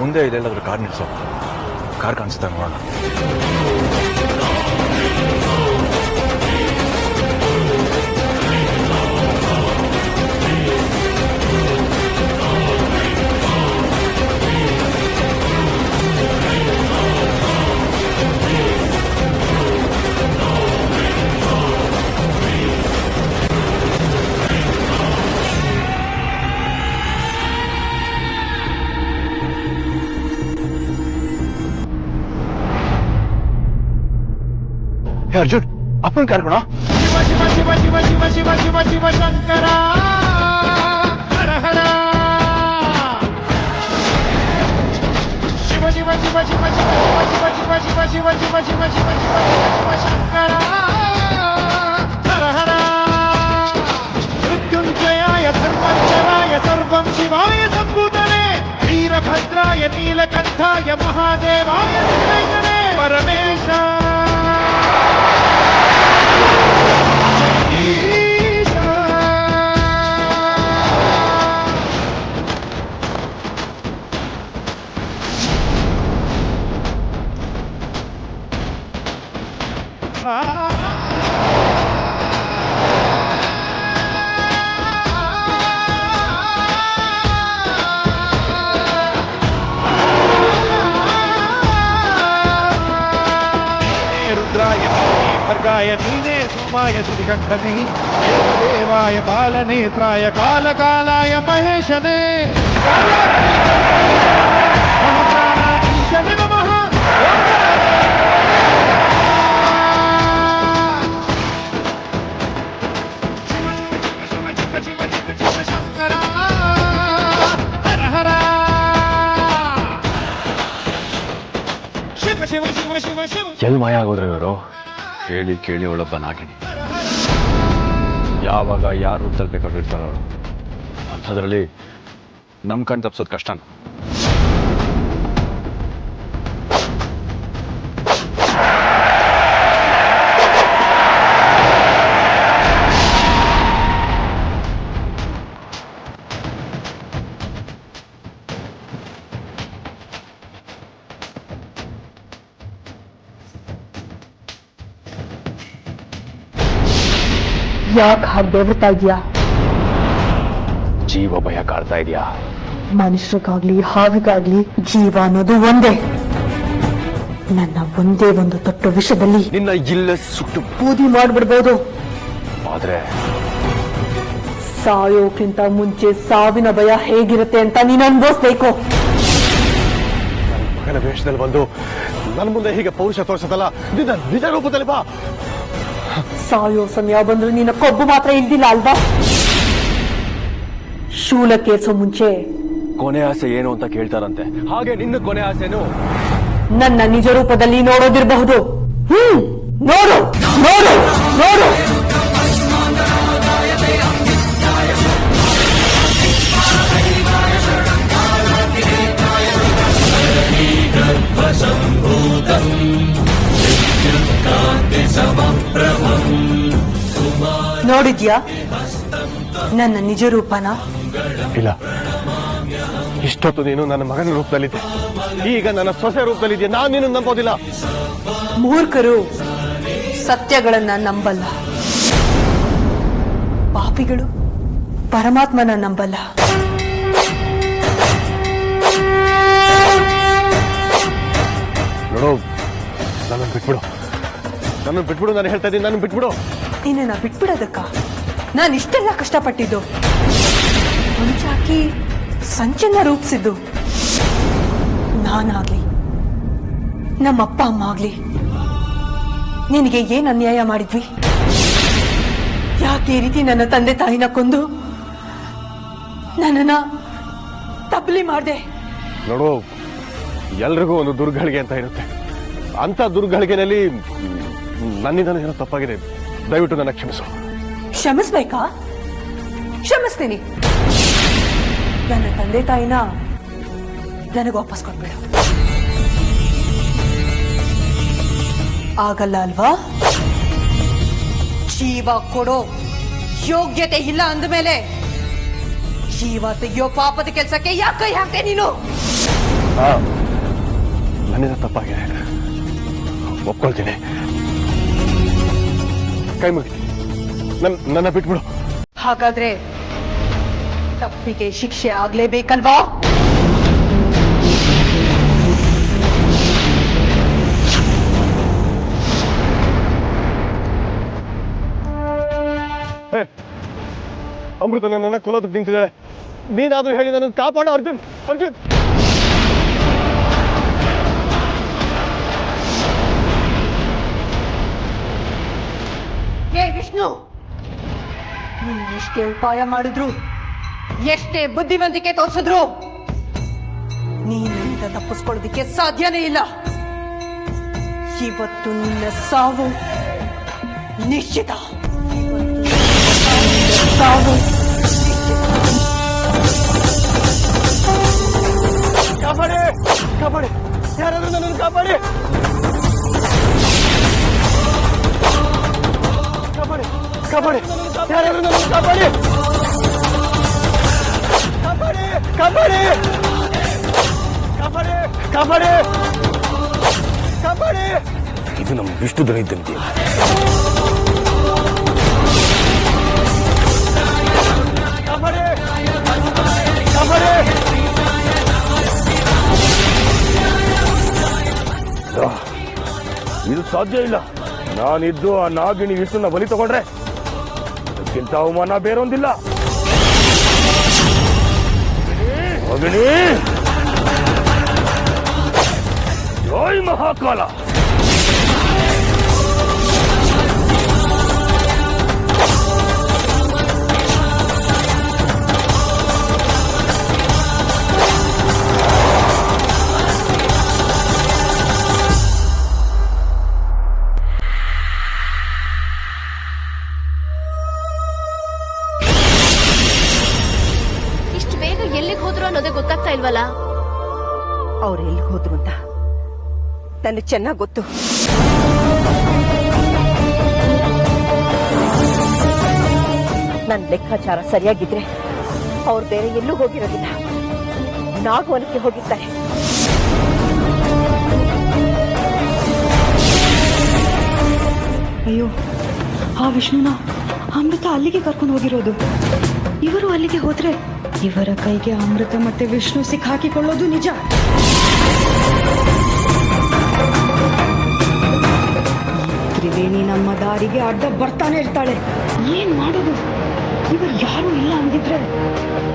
ಮುಂದೆ ಇದೆಲ್ಲಾದ್ರೂ car ನಿಲ್ಸೋ. Car ಕಾಣಿಸುತ್ತಾ ನೋಡೋಣ. अर्जुन अपन कार कोण शिव शिव शिव शिव शिव शिव शिव शिव शंकर हर हर शिव शिव शिव शिव शिव शिव शिव शिव शिव शिव शिव शिव शिव शंकर हर हर मृत्युंजयाय सर्वदेवाय सर्वं शिवाय संभूतने वीरभद्राय नीलकंठाय महादेवाय विघ्नेश्वरे परमेश भर्गाय नीने सोमाय श्रीकंठने देवाय बालनेत्राय कालकालाय महेशने महाप्राणाधीशने नमः ಎಲ್ಲಿ ಮಾಯ ಆಗೋದ್ರೆ ಇವರು ಹೇಳಿ ಕೇಳಿ ಒಳೊಬ್ಬ ನಾಗಿನಿ ಯಾವಾಗ ಯಾರು ತಲುಪಬೇಕಾಗಿರ್ತಾರ ಅವರು ಅಂಥದ್ರಲ್ಲಿ ನಮ್ಮ ಕಣ್ ತಪ್ಪಿಸೋದು ಕಷ್ಟನ. ಯಾಕೆ ಹಾಗೆ ಬೆವರ್ತಾ ಇದೆಯಾ? ಜೀವ ಭಯ ಕಾಡ್ತಾ ಇದೆಯಾ? ಮನುಷ್ಯರಿಗಾಗ್ಲಿ ಹಾವಿಗಾಗ್ಲಿ ಜೀವ ಅನ್ನೋದು ಒಂದೇ. ನನ್ನ ಒಂದೇ ಒಂದು ತೊಟ್ಟು ವಿಷಯದಲ್ಲಿ ನಿನ್ನ ಇಲ್ಲ ಸುಟ್ಟು ಬೂದಿ ಮಾಡ್ಬಿಡ್ಬೋದು. ಆದ್ರೆ ಸಾಯೋಕ್ಕಿಂತ ಮುಂಚೆ ಸಾವಿನ ಭಯ ಹೇಗಿರುತ್ತೆ ಅಂತ ನೀನು ಅನ್ಭವಿಸ್ಬೇಕು. ಮಗನ ವೇಷದಲ್ಲಿ ಬಂದು ನನ್ನ ಮುಂದೆ ಹೀಗೆ ಪೌರುಷ ತೋರಿಸದಲ್ಲ, ನಿನ್ನ ನಿಜ ರೂಪದಲ್ಲಿ ಬಾ. ಸಾಯೋ ಸಮಯ ಬಂದ್ರು ನಿನ್ನ ಕೊಬ್ಬು ಮಾತ್ರ ಇಲ್ದಿಲ್ಲ ಅಲ್ವಾ? ಶೂಲಕ್ಕೇರ್ಸೋ ಮುಂಚೆ ಕೊನೆ ಆಸೆ ಏನು ಅಂತ ಕೇಳ್ತಾರಂತೆ, ಹಾಗೆ ನಿನ್ನ ಕೊನೆ ಆಸೆನು ನನ್ನ ನಿಜ ರೂಪದಲ್ಲಿ ನೋಡೋದಿರಬಹುದು. ನೋಡು ನೋಡು ನೋಡು. ನೋಡಿದ್ಯಾ ನನ್ನ ನಿಜ ರೂಪನ? ಇಲ್ಲ, ಇಷ್ಟೊತ್ತು ನೀನು ನನ್ನ ಮಗನ ರೂಪದಲ್ಲಿದ್ದೆ, ಈಗ ನನ್ನ ಸೊಸೆ ರೂಪದಲ್ಲಿದ್ದೆ. ನಾನು ನೀನು ನಂಬೋದಿಲ್ಲ. ಮೂರ್ಖರು ಸತ್ಯಗಳನ್ನ ನಂಬಲ್ಲ, ಪಾಪಿಗಳು ಪರಮಾತ್ಮನ ನಂಬಲ್ಲ. ನೋಡು, ನನ್ನನ್ನು ಬಿಟ್ಬಿಡು, ನನ್ನನ್ನು ಬಿಟ್ಬಿಡು. ನಾನು ಹೇಳ್ತಾ ಇದ್ದೀನಿ, ನನ್ನನ್ನು ಬಿಟ್ಬಿಡು. ನಿನ್ನ ಬಿಟ್ಬಿಡೋದಕ್ಕ ನಾನು ಇಷ್ಟೆಲ್ಲ ಕಷ್ಟಪಟ್ಟಿದ್ದು, ಮುಂಚಾಕಿ ಸಂಚನ್ನ ರೂಪಿಸಿದ್ದು ನಾನಾಗ್ಲಿ ನಮ್ಮಪ್ಪ ಅಮ್ಮ ಆಗ್ಲಿ ನಿನಗೆ ಏನ್ ಅನ್ಯಾಯ ಮಾಡಿದ್ವಿ? ಯಾಕೆ ಈ ರೀತಿ ನನ್ನ ತಂದೆ ತಾಯಿನ ಕೊಂದು ನನ್ನನ್ನ ತಪ್ಪಲಿ ಮಾಡ್ದೆ? ನೋಡು, ಎಲ್ರಿಗೂ ಒಂದು ದುರ್ಗಳಿಗೆ ಅಂತ ಇರುತ್ತೆ. ಅಂತ ದುರ್ಗಳಿಗೆನಲ್ಲಿ ನನ್ನಿಂದ ಏನೋ ತಪ್ಪಾಗಿದೆ. ದಯವಿಟ್ಟು ನನ್ನ ಕ್ಷಮಿಸು. ಕ್ಷಮಿಸ್ಬೇಕಾ? ಕ್ಷಮಿಸ್ತೀನಿ. ನನ್ನ ತಂದೆ ತಾಯಿನ ನನಗೆ ವಾಪಸ್ ಕೊಟ್ಬಿಡು. ಆಗಲ್ಲ ಅಲ್ವಾ? ಜೀವ ಕೊಡೋ ಯೋಗ್ಯತೆ ಇಲ್ಲ ಅಂದಮೇಲೆ ಜೀವ ತೆಗೆಯೋ ಪಾಪದ ಕೆಲಸಕ್ಕೆ ಯಾಕೆ ಹಾಕ್ತೆ ನೀನು? ನನ್ನಿಂದ ತಪ್ಪಾಗಿದೆ, ಒಪ್ಕೊಳ್ತೀನಿ. ಕೈ ಮುಗಿತೀನಿ, ನನ್ನ ಬಿಟ್ಬಿಡು. ಹಾಗಾದ್ರೆ ತಪ್ಪಿಗೆ ಶಿಕ್ಷೆ ಆಗ್ಲೇಬೇಕಲ್ವಾ? ಅಮೃತ ನನ್ನ ಕೊಲ್ಲೋದಕ್ಕೆ ನಿಂತಿದ್ದಾಳೆ. ನೀನಾದ್ರೂ ಹೇಳಿ ನನ್ನನ್ನು ಕಾಪಾಡು ಅರ್ಜುನ್. ಅರ್ಜುನ್ ಏ ವಿಷ್ಣು, ನೀನ್ ಎಷ್ಟೇ ಉಪಾಯ ಮಾಡಿದ್ರು, ಎಷ್ಟೇ ಬುದ್ಧಿವಂತಿಕೆ ತೋರಿಸಿದ್ರು, ನೀನಿಂದ ತಪ್ಪಿಸ್ಕೊಳ್ಳೋದಿಕ್ಕೆ ಸಾಧ್ಯನೇ ಇಲ್ಲ. ಇವತ್ತು ನಿನ್ನ ಸಾವು ನಿಶ್ಚಿತ. ಸಾವು ಕಾಪಾಡಿ, ಕಾಪಾಡಿ, ಯಾರಾದ್ರೂ ನನ್ನನ್ನು ಕಾಪಾಡಿ, ಕಾಪಾಡಿ, ಕಾಪಾಡಿ, ಯಾರಾದ್ರೂ ನನ್ನನ್ನು ಕಾಪಾಡಿ, ಕಾಪಾಡಿ, ಕಾಪಾಡಿ, ಕಾಪಾಡಿ, ಕಾಪಾಡಿ, ಕಾಪಾಡಿ. ಇದು ನಮ್ಮ ವಿಷ್ಣು ದನ ಇದ್ದಂತೆ. ಕಾಪಾಡಿ, ಕಾಪಾಡಿ. ಇದು ಸಾಧ್ಯ ಇಲ್ಲ. ನಾನಿದ್ದು ಆ ನಾಗಿಣಿ ವಿಷ್ಣುನ ಬಲಿ ತಗೊಂಡ್ರೆ ಅದಕ್ಕಿಂತ ಅವಮಾನ ಬೇರೊಂದಿಲ್ಲ. ನಾಗಿಣಿ, ಜೈ ಮಹಾಕಾಲ. ಅನ್ನೋದೇ ಗೊತ್ತಾಗ್ತಾ ಇಲ್ವಲ್ಲ. ಅವ್ರು ಎಲ್ಲಿ ಹೋದ್ರು ಅಂತ ನನಗೆ ಚೆನ್ನಾಗಿ ಗೊತ್ತು. ನನ್ನ ಲೆಕ್ಕಾಚಾರ ಸರಿಯಾಗಿದ್ರೆ ಅವ್ರು ಬೇರೆ ಎಲ್ಲೂ ಹೋಗಿರೋದಿಲ್ಲ, ನಾಗವನಕ್ಕೆ ಹೋಗಿರ್ತಾರೆ. ಅಯ್ಯೋ, ಆ ವಿಷ್ಣುನ ಅಮೃತ ಅಲ್ಲಿಗೆ ಕರ್ಕೊಂಡು ಹೋಗಿರೋದು. ಇವರು ಅಲ್ಲಿಗೆ ಹೋದ್ರೆ ಇವರ ಕೈಗೆ ಅಮೃತ ಮತ್ತೆ ವಿಷ್ಣು ಸಿಕ್ಕಾಕಿಕೊಳ್ಳೋದು ನಿಜ. ತ್ರಿವೇಣಿ ನಮ್ಮ ದಾರಿಗೆ ಅಡ್ಡ ಬರ್ತಾನೆ ಇರ್ತಾಳೆ. ಏನ್ ಮಾಡೋದು? ಇವರು ಯಾರು ಇಲ್ಲ ಅಂದಿದ್ರೆ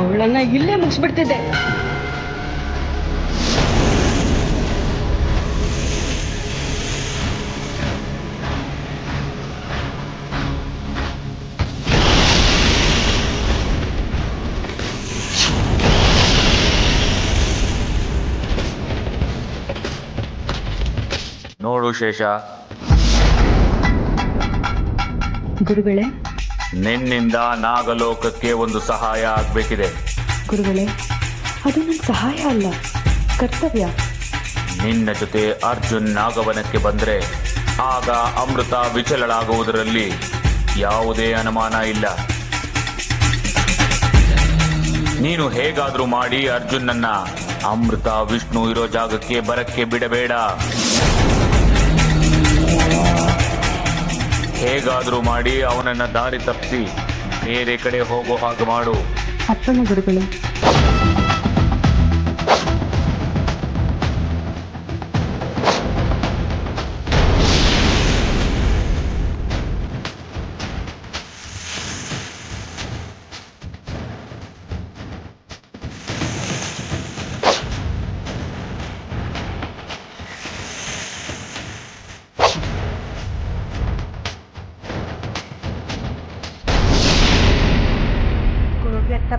ಅವಳನ್ನ ಇಲ್ಲೇ ಮುಗಿಸ್ಬಿಡ್ತಿದ್ದೆ. ನೋಡು ಶೇಷ, ಗುರುಗಳೇ, ನಿನ್ನಿಂದ ನಾಗಲೋಕಕ್ಕೆ ಒಂದು ಸಹಾಯ ಆಗ್ಬೇಕಿದೆ. ಗುರುಗಳೇ, ಅದು ನನ್ನ ಸಹಾಯ ಅಲ್ಲ, ಕರ್ತವ್ಯ. ನಿನ್ನ ಜೊತೆ ಅರ್ಜುನ್ ನಾಗವನಕ್ಕೆ ಬಂದ್ರೆ ಆಗ ಅಮೃತ ವಿಚಲಳಾಗುವುದರಲ್ಲಿ ಯಾವುದೇ ಅನುಮಾನ ಇಲ್ಲ. ನೀನು ಹೇಗಾದ್ರೂ ಮಾಡಿ ಅರ್ಜುನ್ನನ್ನ ಅಮೃತ ವಿಷ್ಣು ಇರೋ ಜಾಗಕ್ಕೆ ಬರಕ್ಕೆ ಬಿಡಬೇಡ. ಹೇಗಾದ್ರೂ ಮಾಡಿ ಅವನನ್ನ ದಾರಿ ತಪ್ಪಿಸಿ ಬೇರೆ ಕಡೆ ಹೋಗೋ ಹಾಗೆ ಮಾಡು. ಅಪ್ಪನ ಗುರುಗಳೇ.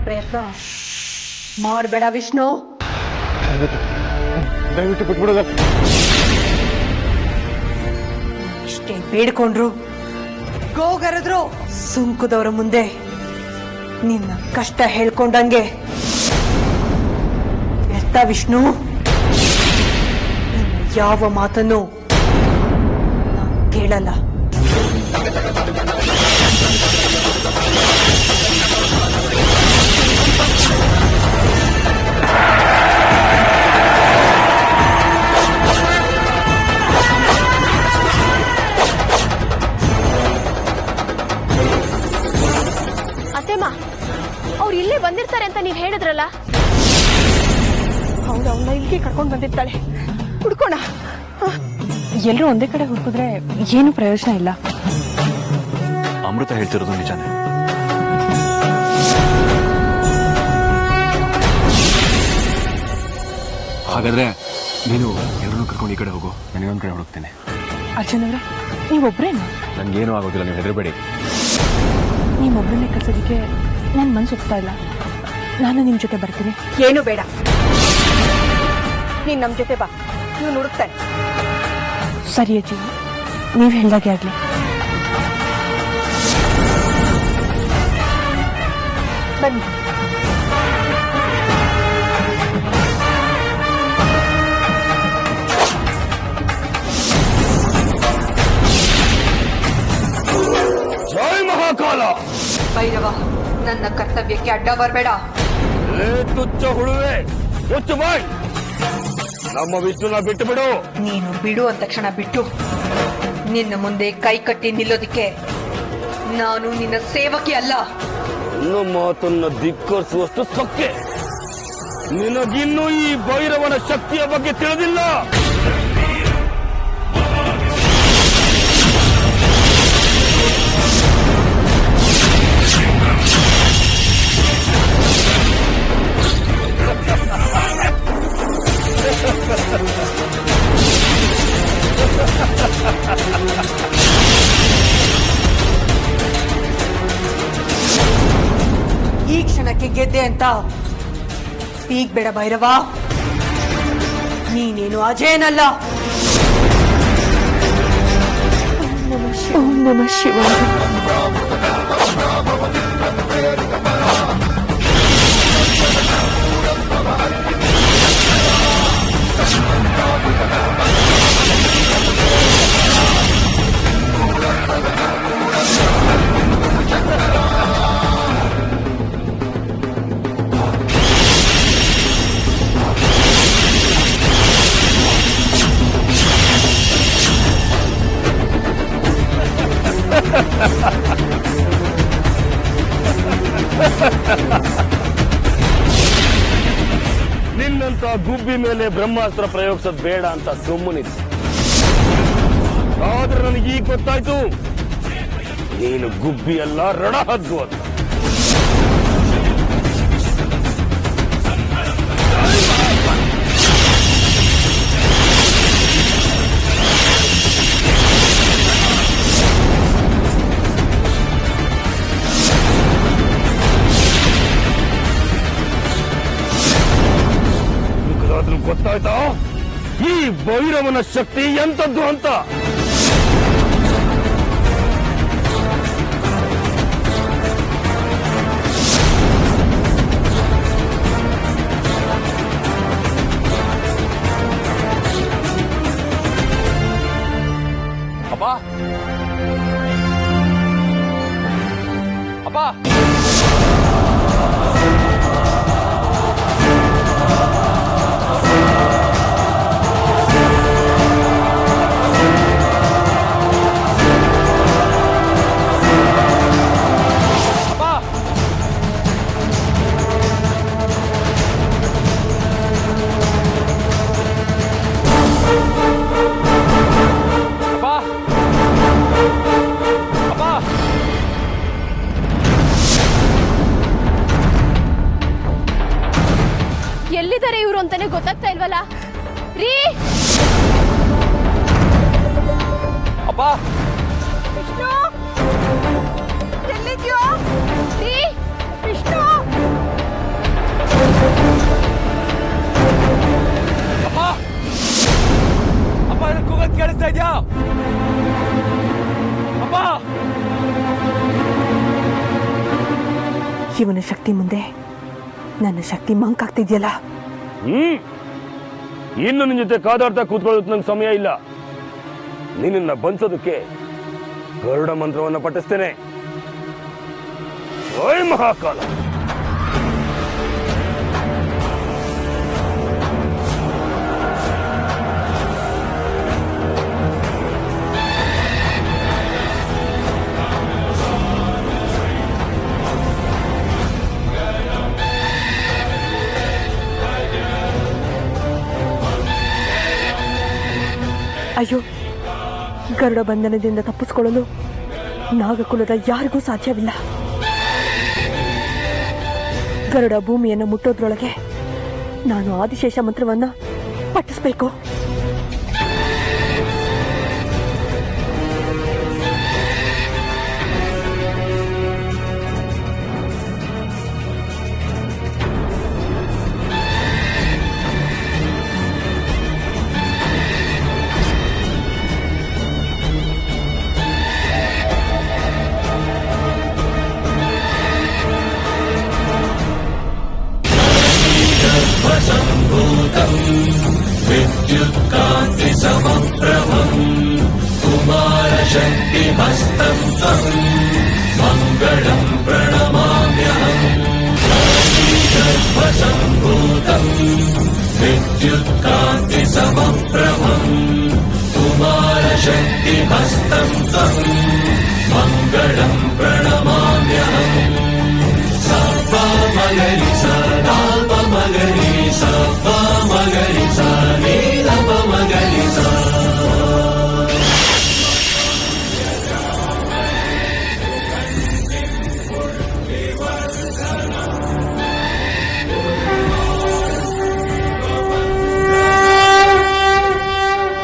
ಪ್ರಯತ್ನ ಮಾಡಬೇಡ ವಿಷ್ಣು. ದಯವಿಟ್ಟು ಬಿಟ್ಬಿಡೋದ. ಇಷ್ಟೇ ಬೇಡ್ಕೊಂಡ್ರು, ಗೋಗರದ್ರು, ಸುಂಕದವರ ಮುಂದೆ ನಿನ್ನ ಕಷ್ಟ ಹೇಳ್ಕೊಂಡಂಗೆ ವ್ಯರ್ಥ ವಿಷ್ಣು. ಯಾವ ಮಾತನ್ನು ನಾನ್ ಕೇಳಲ್ಲ. ಬಂದಿರ್ತಾರೆ ಅಂತ ನೀವ್ ಹೇಳಿದ್ರಲ್ಲ. ಹೌದು, ಅವನ್ನ ಇಲ್ಲಿಗೆ ಕರ್ಕೊಂಡು ಬಂದಿರ್ತಾಳೆ. ಹುಡ್ಕೋಣ. ಎಲ್ಲರೂ ಒಂದೇ ಕಡೆ ಹುಡುಕಿದ್ರೆ ಏನು ಪ್ರಯೋಜನ ಇಲ್ಲ. ಅಮೃತ ಹೇಳ್ತಿರೋದು ನಿಜಾನೇ. ಹಾಗಾದ್ರೆ ನೀನು ಎಲ್ಲರೂ ಕರ್ಕೊಂಡು ಈ ಕಡೆ ಹೋಗು, ನಾನು ಇನ್ನೊಂದು ಕಡೆ ಹುಡುಕ್ತೇನೆ. ಅರ್ಜುನ್ ಅವ್ರೆ, ನೀವೊಬ್ರೇನಾ? ನನ್ಗೇನು ಆಗೋದಿಲ್ಲ, ನೀವು ಹೆದರಬೇಡಿ. ನೀವೊಬ್ಬರನ್ನೇ ಕಳ್ಸೋದಕ್ಕೆ ನನ್ನ ಮನ್ಸು ಒಪ್ತಾ ಇಲ್ಲ. ನಾನು ನಿಮ್ಮ ಜೊತೆ ಬರ್ತೀನಿ. ಏನು ಬೇಡ, ನೀನು ನಮ್ಮ ಜೊತೆ ಬಾ, ನೀವು ಹುಡುಕ್ತಾನೆ. ಸರಿ ಅಜ್ಜಿ, ನೀವು ಹೇಳ್ದಾಗೆ ಆಗ್ಲಿ. ಬನ್ನಿ. ಜೈ ಮಹಾಕಾಲ. ಭೈರವ, ನನ್ನ ಕರ್ತವ್ಯಕ್ಕೆ ಅಡ್ಡ ಬರಬೇಡ. ತುಚ್ಚ ಹುಳುವೆ, ಮುಚ್ಚು ಬಾಯ್. ನಮ್ಮ ವಿಷ್ಣುನ ಬಿಟ್ಟು ಬಿಡು. ನೀನು ಬಿಡು ಅಂದ ತಕ್ಷಣ ಬಿಟ್ಟು ನಿನ್ನ ಮುಂದೆ ಕೈ ಕಟ್ಟಿ ನಿಲ್ಲೋದಿಕ್ಕೆ ನಾನು ನಿನ್ನ ಸೇವಕಿ ಅಲ್ಲ. ನನ್ನ ಮಾತನ್ನ ಧಿಕ್ಕರಿಸುವಷ್ಟು ಸೊಕ್ಕೆ ನಿನಗಿನ್ನೂ ಈ ಭೈರವನ ಶಕ್ತಿಯ ಬಗ್ಗೆ ತಿಳಿದಿಲ್ಲ. ಈ ಕ್ಷಣಕ್ಕೆ ಗೆದ್ದೆ ಅಂತ ಸ್ಪೀಕ್ ಬೇಡ ಭೈರವ. ನೀನೇನು ಅಜೇನಲ್ಲ. ಓಂ ನಮಃ ಶಿವಾಯ. ನಿನ್ನಂತ ಗುಬ್ಬಿ ಮೇಲೆ ಬ್ರಹ್ಮಾಸ್ತ್ರ ಪ್ರಯೋಗಿಸೋದು ಬೇಡ ಅಂತ ಸುಮ್ಮನಿದ್ದೆ. ಆದ್ರೆ ನನಗೆ ಈಗ ಗೊತ್ತಾಯ್ತು, ನೀನು ಗುಬ್ಬಿ ಅಲ್ಲ, ರಣಹದ್ದು ಅಂತ. ಗೊತ್ತಾಯ್ತಾ ಈ ಭೈರವನ ಶಕ್ತಿ ಎಂತದ್ದು ಅಂತ? ಅಪ್ಪ, ಅಪ್ಪ, ಎಲ್ಲಿದ್ದಾರೆ ಇವ್ರು ಅಂತಾನೆ ಗೊತ್ತಾಗ್ತಾ ಇಲ್ವಲ್ಲ ರೀ. ಅಪ್ಪ, ವಿಷ್ಣು ಎಲ್ಲಿದ್ಯೋ ರೀ? ವಿಷ್ಣು, ಅಪ್ಪ, ಅಪ್ಪ, ಇದಕ್ಕೆ ಕೂಗೋದು ಕೇಳಿಸ್ತಾ ಇದ್ಯಾ? ಅಪ್ಪ, ಇವನ ಶಕ್ತಿ ಮುಂದೆ ನನ್ನ ಶಕ್ತಿ ಮಂಕಾಗ್ತಿದ್ಯಲ್ಲ. ಇನ್ನು ನಿನ್ ಜೊತೆ ಕಾದಾಡ್ತಾ ಕೂತ್ಕೊಳ್ಳೋದು ನಂಗೆ ಸಮಯ ಇಲ್ಲ. ನಿನ್ನ ಬಂಸೋದಕ್ಕೆ ಗರುಡ ಮಂತ್ರವನ್ನು ಪಠಿಸ್ತೇನೆ. ಜೈ ಮಹಾಕಾಲ. ಅಯ್ಯೋ, ಗರುಡ ಬಂಧನದಿಂದ ತಪ್ಪಿಸಿಕೊಳ್ಳಲು ನಾಗಕುಲದ ಯಾರಿಗೂ ಸಾಧ್ಯವಿಲ್ಲ. ಗರುಡ ಭೂಮಿಯನ್ನು ಮುಟ್ಟೋದ್ರೊಳಗೆ ನಾನು ಆದಿಶೇಷ ಮಂತ್ರವನ್ನ ಪಠಿಸಬೇಕು.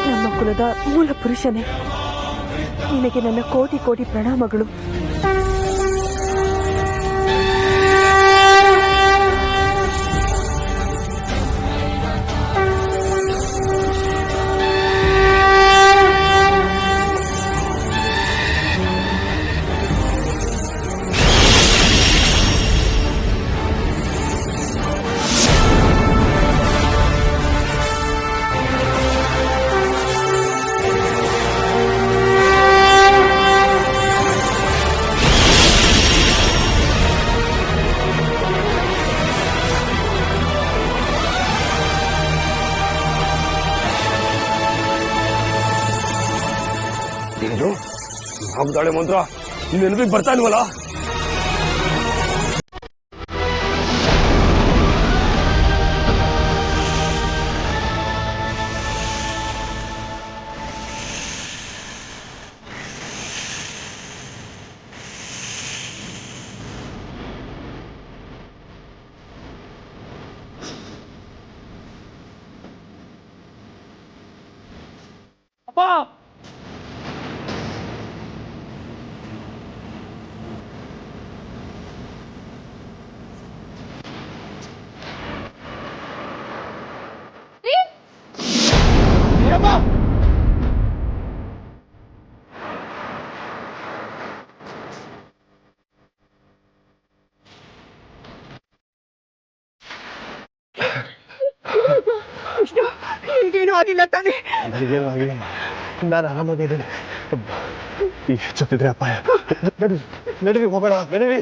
ನಮ್ಮ ಕುಲದ ಮೂಲ ಪುರುಷನೇ, ನಿನಗೆ ನನ್ನ ಕೋಟಿ ಕೋಟಿ ಪ್ರಣಾಮಗಳು. ಇದು ನಾಗದಾಳೆ ಮಂತ್ರ ನೆನಪಿಗೆ ಬರ್ತಾ ಇಲ್ವಲ್ಲ? ಈಗೇನು ಆಗಿಲ್ಲ ತಾನೆ? ನಾನು ಆರಾಮಾಗಿದ್ದೇನೆ. ಈ ಹೆಚ್ಚುತ್ತಿದ್ರೆ ಅಪಾಯ. ನಡೀರಿ ಹೋಗೋಣ, ನಡೀರಿ.